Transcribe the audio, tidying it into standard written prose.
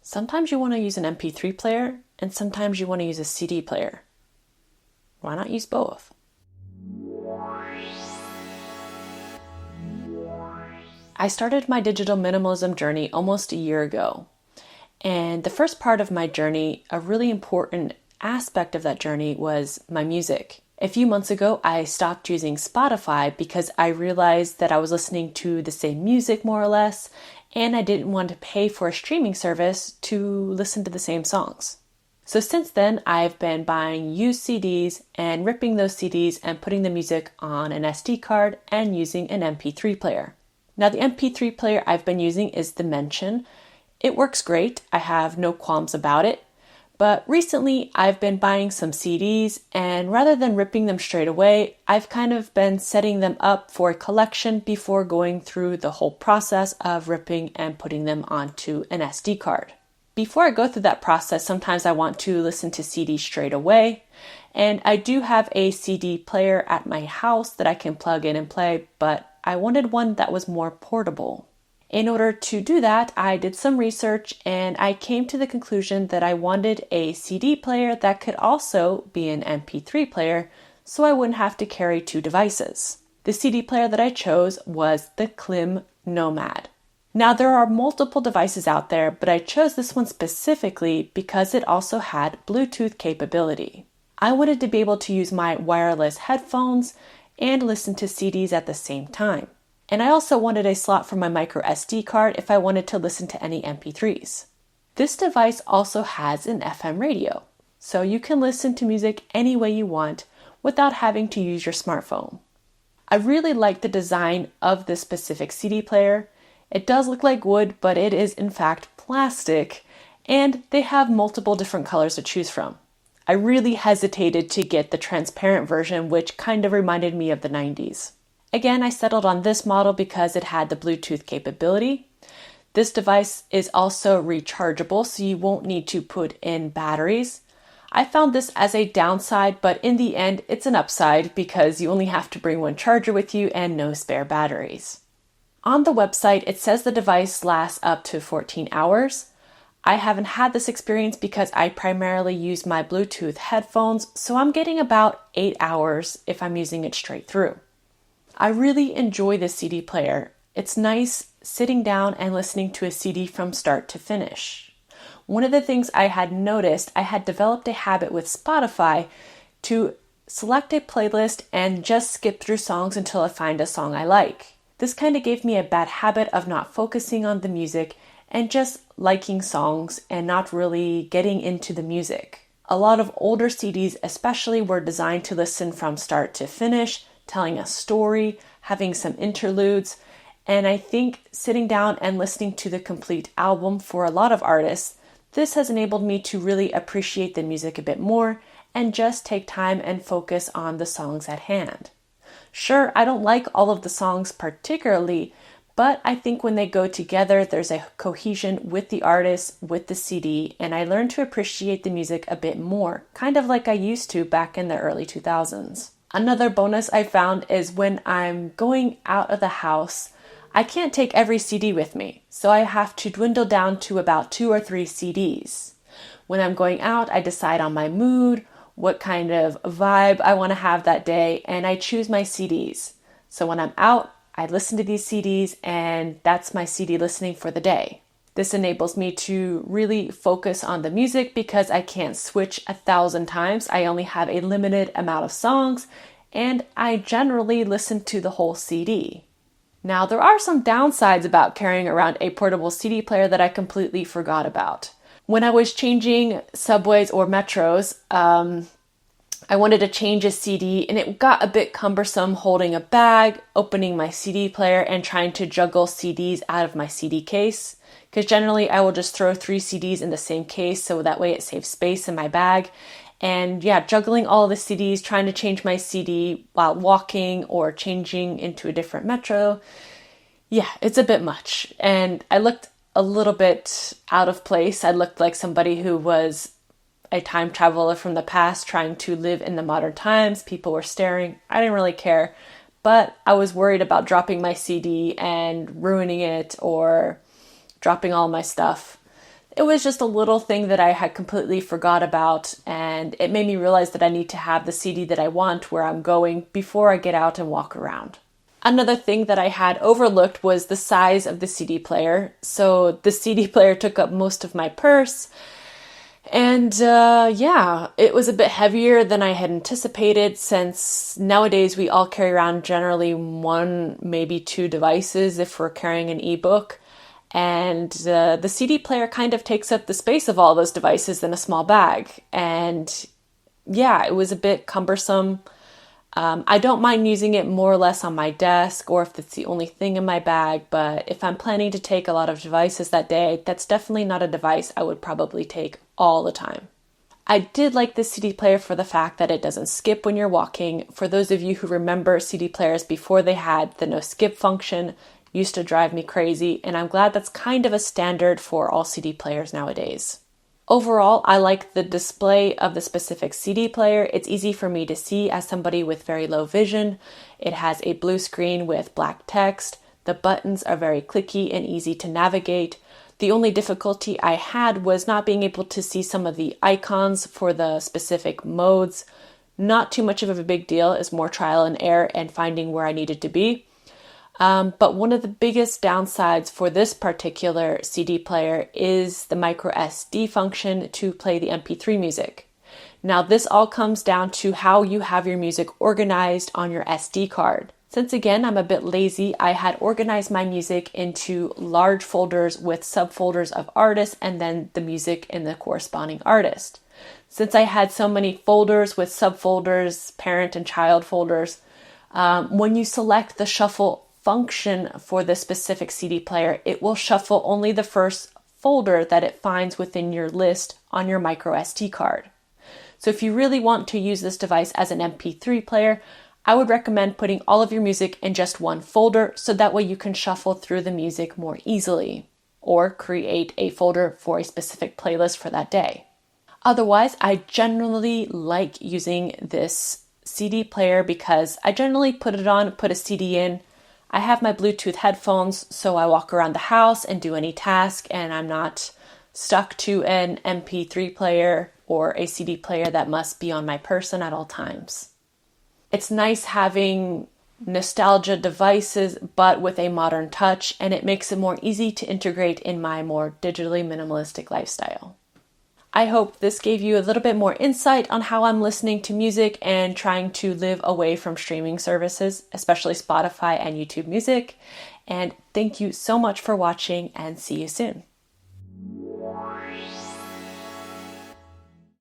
Sometimes you want to use an MP3 player, and sometimes you want to use a CD player. Why not use both? I started my digital minimalism journey almost a year ago. And the first part of my journey, a really important aspect of that journey, was my music. A few months ago, I stopped using Spotify because I realized that I was listening to the same music more or less, and I didn't want to pay for a streaming service to listen to the same songs. So since then, I've been buying used CDs and ripping those CDs and putting the music on an SD card and using an MP3 player. Now, the MP3 player I've been using is the Mention. It works great. I have no qualms about it. But recently, I've been buying some CDs, and rather than ripping them straight away, I've kind of been setting them up for a collection before going through the whole process of ripping and putting them onto an SD card. Before I go through that process, sometimes I want to listen to CDs straight away, and I do have a CD player at my house that I can plug in and play, but I wanted one that was more portable. In order to do that, I did some research and I came to the conclusion that I wanted a CD player that could also be an MP3 player, so I wouldn't have to carry two devices. The CD player that I chose was the KLIM Nomad. Now, there are multiple devices out there, but I chose this one specifically because it also had Bluetooth capability. I wanted to be able to use my wireless headphones and listen to CDs at the same time. And I also wanted a slot for my micro SD card if I wanted to listen to any MP3s. This device also has an FM radio, so you can listen to music any way you want without having to use your smartphone. I really like the design of this specific CD player. It does look like wood, but it is in fact plastic, and they have multiple different colors to choose from. I really hesitated to get the transparent version, which kind of reminded me of the 90s. Again, I settled on this model because it had the Bluetooth capability. This device is also rechargeable, so you won't need to put in batteries. I found this as a downside, but in the end, it's an upside because you only have to bring one charger with you and no spare batteries. On the website, it says the device lasts up to 14 hours. I haven't had this experience because I primarily use my Bluetooth headphones, so I'm getting about 8 hours if I'm using it straight through. I really enjoy this CD player. It's nice sitting down and listening to a CD from start to finish. One of the things I had noticed, I had developed a habit with Spotify to select a playlist and just skip through songs until I find a song I like. This kind of gave me a bad habit of not focusing on the music and just liking songs and not really getting into the music. A lot of older CDs especially were designed to listen from start to finish, telling a story, having some interludes, and I think sitting down and listening to the complete album for a lot of artists, this has enabled me to really appreciate the music a bit more and just take time and focus on the songs at hand. Sure, I don't like all of the songs particularly, but I think when they go together, there's a cohesion with the artist, with the CD, and I learned to appreciate the music a bit more, kind of like I used to back in the early 2000s. Another bonus I found is when I'm going out of the house, I can't take every CD with me, so I have to dwindle down to about 2 or 3 CDs. When I'm going out, I decide on my mood, what kind of vibe I want to have that day, and I choose my CDs. So when I'm out, I listen to these CDs, and that's my CD listening for the day. This enables me to really focus on the music because I can't switch 1,000 times. I only have a limited amount of songs, and I generally listen to the whole CD. Now, there are some downsides about carrying around a portable CD player that I completely forgot about. When I was changing subways or metros, I wanted to change a CD, and it got a bit cumbersome holding a bag, opening my CD player, and trying to juggle CDs out of my CD case. Because generally I will just throw 3 CDs in the same case, so that way it saves space in my bag. And yeah, juggling all of the CDs, trying to change my CD while walking or changing into a different metro. Yeah, it's a bit much. And I looked a little bit out of place. I looked like somebody who was a time traveler from the past trying to live in the modern times. People were staring. I didn't really care. But I was worried about dropping my CD and ruining it or dropping all my stuff. It was just a little thing that I had completely forgot about, and it made me realize that I need to have the CD that I want where I'm going before I get out and walk around. Another thing that I had overlooked was the size of the CD player. So the CD player took up most of my purse, and it was a bit heavier than I had anticipated, since nowadays we all carry around generally one, maybe two devices if we're carrying an ebook. And the CD player kind of takes up the space of all those devices in a small bag. And yeah, it was a bit cumbersome. I don't mind using it more or less on my desk or if it's the only thing in my bag, but if I'm planning to take a lot of devices that day, that's definitely not a device I would probably take all the time. I did like the CD player for the fact that it doesn't skip when you're walking. For those of you who remember CD players before they had the no skip function, used to drive me crazy, and I'm glad that's kind of a standard for all CD players nowadays. Overall, I like the display of the specific CD player. It's easy for me to see as somebody with very low vision. It has a blue screen with black text. The buttons are very clicky and easy to navigate. The only difficulty I had was not being able to see some of the icons for the specific modes. Not too much of a big deal, it's more trial and error and finding where I needed to be. But one of the biggest downsides for this particular CD player is the micro SD function to play the MP3 music. Now, this all comes down to how you have your music organized on your SD card. Since again, I'm a bit lazy, I had organized my music into large folders with subfolders of artists and then the music in the corresponding artist. Since I had so many folders with subfolders, parent and child folders, when you select the shuffle function for the specific CD player, it will shuffle only the first folder that it finds within your list on your micro SD card. So if you really want to use this device as an MP3 player, I would recommend putting all of your music in just one folder so that way you can shuffle through the music more easily, or create a folder for a specific playlist for that day. Otherwise, I generally like using this CD player because I generally put it on, put a CD in. I have my Bluetooth headphones, so I walk around the house and do any task, and I'm not stuck to an MP3 player or a CD player that must be on my person at all times. It's nice having nostalgia devices, but with a modern touch, and it makes it more easy to integrate in my more digitally minimalistic lifestyle. I hope this gave you a little bit more insight on how I'm listening to music and trying to live away from streaming services, especially Spotify and YouTube Music. And thank you so much for watching, and see you soon.